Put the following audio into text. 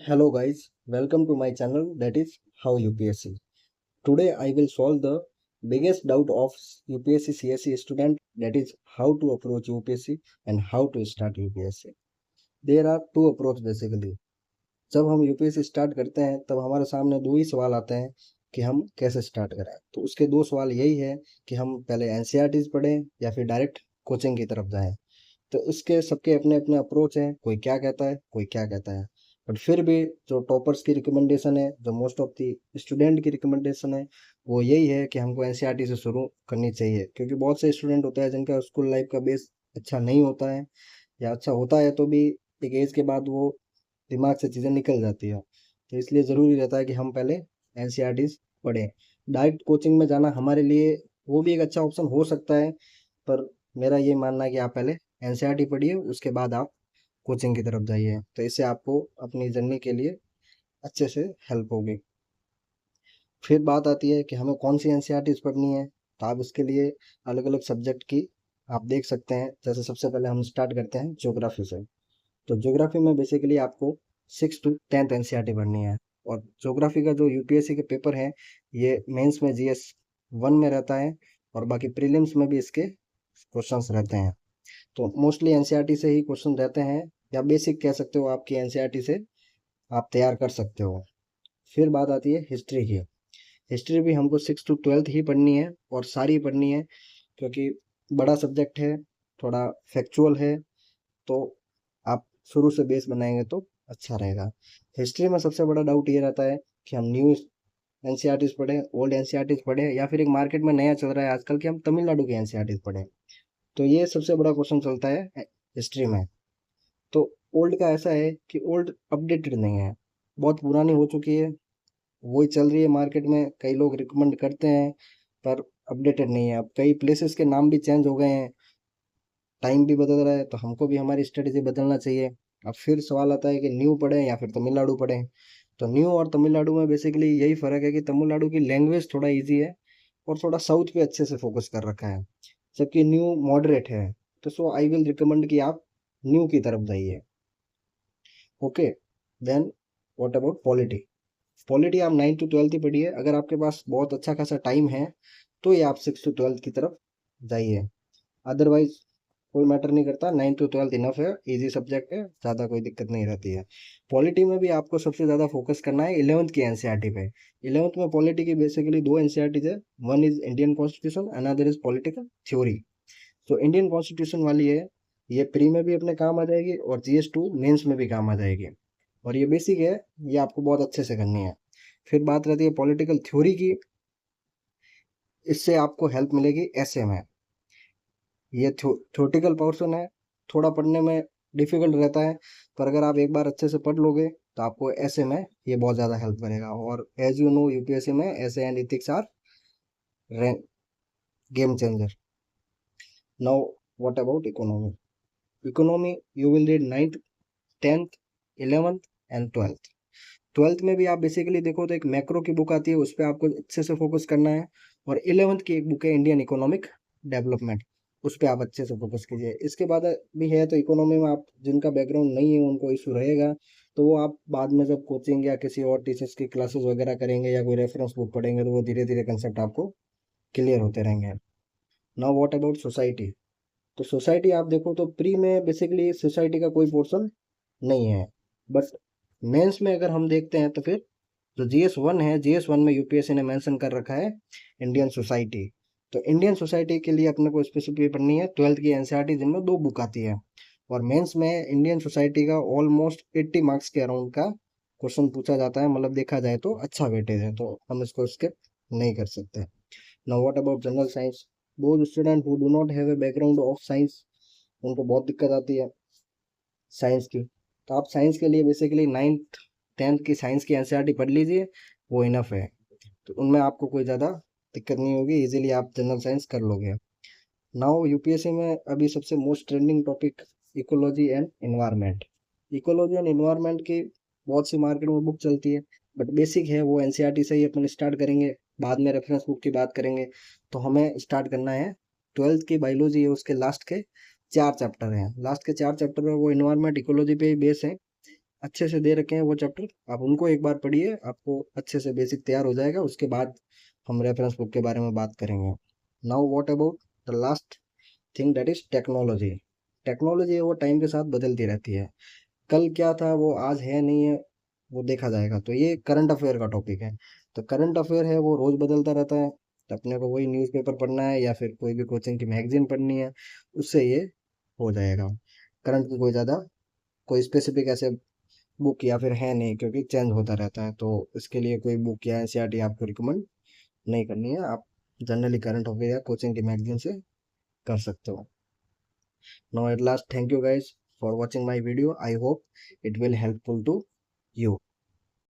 Hello guys, welcome to my channel that is How UPSC. Today I will solve the biggest doubt of UPSC CSE student, that is how to approach UPSC and how to start UPSC. There are two approach basically. जब हम UPSC start करते हैं तब हमारे सामने दो ही सवाल आते हैं कि हम कैसे स्टार्ट करें। तो उसके दो सवाल यही है कि हम पहले एनसीईआरटीज पढ़ें या फिर डायरेक्ट कोचिंग की तरफ जाएं। तो इसके सबके अपने अपने अप्रोच हैं, कोई क्या कहता है कोई क्या कहता है। बट फिर भी जो टॉपर्स की रिकमेंडेशन है, जो मोस्ट ऑफ दी स्टूडेंट की रिकमेंडेशन है, वो यही है कि हमको एनसीईआरटी से शुरू करनी चाहिए। क्योंकि बहुत से स्टूडेंट होते हैं जिनका स्कूल लाइफ का बेस अच्छा नहीं होता है, या अच्छा होता है तो भी एक एज के बाद वो दिमाग से चीज़ें निकल जाती है। तो इसलिए ज़रूरी रहता है कि हम पहले एनसीईआरटीज पढ़ें। डायरेक्ट कोचिंग में जाना हमारे लिए वो भी एक अच्छा ऑप्शन हो सकता है, पर मेरा ये मानना है कि आप पहले एनसीईआरटी पढ़िए, उसके बाद आप कोचिंग की तरफ जाइए। तो इससे आपको अपनी जर्नी के लिए अच्छे से हेल्प होगी। फिर बात आती है कि हमें कौन सी एनसीईआरटीज पढ़नी है। तो आप इसके लिए अलग अलग सब्जेक्ट की आप देख सकते हैं। जैसे सबसे पहले हम स्टार्ट करते हैं ज्योग्राफी से। तो ज्योग्राफी में बेसिकली आपको 6 to 10th एनसीईआरटी पढ़नी है। और ज्योग्राफी का जो यूपीएससी के पेपर है, ये मेंस में जीएस 1 में रहता है और बाकी प्रीलिम्स में भी इसके क्वेश्चंस रहते हैं। तो मोस्टली एनसीईआरटी से ही क्वेश्चन रहते हैं, या बेसिक कह सकते हो आपकी एनसीईआरटी से आप तैयार कर सकते हो। फिर बात आती है हिस्ट्री की। हिस्ट्री भी हमको 6 to 12th ही पढ़नी है और सारी पढ़नी है, क्योंकि बड़ा सब्जेक्ट है, थोड़ा फैक्चुअल है। तो आप शुरू से बेस बनाएंगे तो अच्छा रहेगा। हिस्ट्री में सबसे बड़ा डाउट ये रहता है कि हम न्यू एनसीईआरटीज पढ़ें, ओल्ड एनसीईआरटीज पढ़ें, या फिर एक मार्केट में नया चल रहा है आजकल कि हम तमिलनाडु की एनसीईआरटीज पढ़ें। तो ये सबसे बड़ा क्वेश्चन चलता है हिस्ट्री में। तो ओल्ड का ऐसा है कि ओल्ड अपडेटेड नहीं है, बहुत पुरानी हो चुकी है, वही चल रही है मार्केट में, कई लोग रिकमेंड करते हैं, पर अपडेटेड नहीं है। अब कई प्लेसेस के नाम भी चेंज हो गए हैं, टाइम भी बदल रहा है, तो हमको भी हमारी स्ट्रेटेजी बदलना चाहिए। अब फिर सवाल आता है कि न्यू पढ़ें या फिर तमिलनाडु पढ़ें। तो न्यू और तमिलनाडु में बेसिकली यही फ़र्क है कि तमिलनाडु की लैंग्वेज थोड़ा इजी है और थोड़ा साउथ पे अच्छे से फोकस कर रखा है, जबकि न्यू मॉडरेट है। तो सो आई विल रिकमेंड कि आप न्यू की तरफ जाइए। Okay, then what about polity. Polity आप 9 to 12 ही पढ़िए। अगर आपके पास बहुत अच्छा खासा टाइम है तो ये आप 6 to 12 की तरफ जाइए। अदरवाइज कोई मैटर नहीं करता, 9 to 12 इनफ है, इजी सब्जेक्ट है, ज़्यादा कोई दिक्कत नहीं रहती है। पॉलिटी में भी आपको सबसे ज़्यादा फोकस करना है 11th की एनसीईआरटी पे। 11th में पॉलिटी की बेसिकली दो एनसीईआरटीज है, one is Indian constitution, another is political theory. जो इंडियन कॉन्स्टिट्यूशन वाली है, ये प्री में भी अपने काम आ जाएगी और जीएस 2 मेंस में भी काम आ जाएगी। और ये बेसिक है, ये आपको बहुत अच्छे से करनी है। फिर बात रहती है पॉलिटिकल थ्योरी की। इससे आपको हेल्प मिलेगी ऐसे में। ये थ्योरेटिकल पोर्शन है, थोड़ा पढ़ने में डिफिकल्ट रहता है, पर अगर आप एक बार अच्छे से पढ़ लोगे तो आपको ऐसे में ये बहुत ज़्यादा हेल्प करेगा। और एज यू नो यूपीएससी में essay and ethics are game changer. Now what about economy. Economy you will read 9th 10th 11th and 12th। 12th में भी आप बेसिकली देखो तो एक मैक्रो की बुक आती है, उस पर आपको अच्छे से फोकस करना है। और 11th की एक बुक है इंडियन इकोनॉमिक डेवलपमेंट, उस पर आप अच्छे से फोकस कीजिए। इसके बाद भी है तो इकोनॉमी में आप जिनका बैकग्राउंड नहीं है उनको इशू रहेगा, तो वो आप बाद में जब कोचिंग या किसी और टीचर्स की क्लासेस वगैरह करेंगे या कोई रेफरेंस बुक पढ़ेंगे तो वो धीरे धीरे कंसेप्ट आपको क्लियर होते रहेंगे। Now what about society. तो सोसाइटी आप देखो तो प्री में बेसिकली सोसाइटी का कोई पोर्शन नहीं है, बट मेंस में अगर हम देखते हैं तो फिर जो जीएस 1 है, जीएस 1 में यूपीएससी ने मेंशन कर रखा है इंडियन सोसाइटी। तो इंडियन सोसाइटी के लिए अपने को स्पेसिफिक पढ़नी है 12th की एनसीईआरटी, जिनमें दो बुक आती है। और मेंस में इंडियन सोसाइटी का ऑलमोस्ट 80 मार्क्स के अराउंड का क्वेश्चन पूछा जाता है, मतलब देखा जाए तो अच्छा वेटेज है, तो हम इसको स्किप नहीं कर सकते। Now what about general science. Those student who do not have a background of science, उनको बहुत दिक्कत आती है साइंस की। तो आप साइंस के लिए बेसिकली 9th 10th की साइंस की एनसीईआरटी पढ़ लीजिए, वो इनफ है। तो उनमें आपको कोई ज़्यादा दिक्कत नहीं होगी, इजीली आप जनरल साइंस कर लोगे। नाउ यूपीएससी में अभी सबसे most trending topic ecology and environment. Ecology and environment की बहुत सी मार्केट में बुक चलती है, बट बेसिक है वो एनसीईआरटी से ही अपन स्टार्ट करेंगे, बाद में रेफरेंस बुक की बात करेंगे। तो हमें स्टार्ट करना है 12th की बायोलॉजी है, उसके लास्ट के 4 चैप्टर हैं। लास्ट के 4 चैप्टर है वो एनवायरनमेंट इकोलॉजी पे ही बेस है। अच्छे से दे रखे हैं वो चैप्टर, आप उनको एक बार पढ़िए, आपको अच्छे से बेसिक तैयार हो जाएगा। उसके बाद हम रेफरेंस बुक के बारे में बात करेंगे। Now what about the last thing, that is technology. Technology वो टाइम के साथ बदलती रहती है। कल क्या था वो आज है नहीं है, वो देखा जाएगा। तो ये करंट अफेयर का टॉपिक है। तो करंट अफेयर है वो रोज बदलता रहता है। तो अपने को वही न्यूज़पेपर पढ़ना है या फिर कोई भी कोचिंग की मैगजीन पढ़नी है, उससे ये हो जाएगा। करंट की कोई ज़्यादा कोई स्पेसिफिक ऐसे बुक या फिर है नहीं, क्योंकि चेंज होता रहता है। तो इसके लिए कोई बुक या एनसीईआरटी आपको रिकमेंड नहीं करनी है। आप जनरली करंट अफेयर या कोचिंग की मैगजीन से कर सकते हो। Now at last, thank you guys for watching my video. I hope it will helpful to you.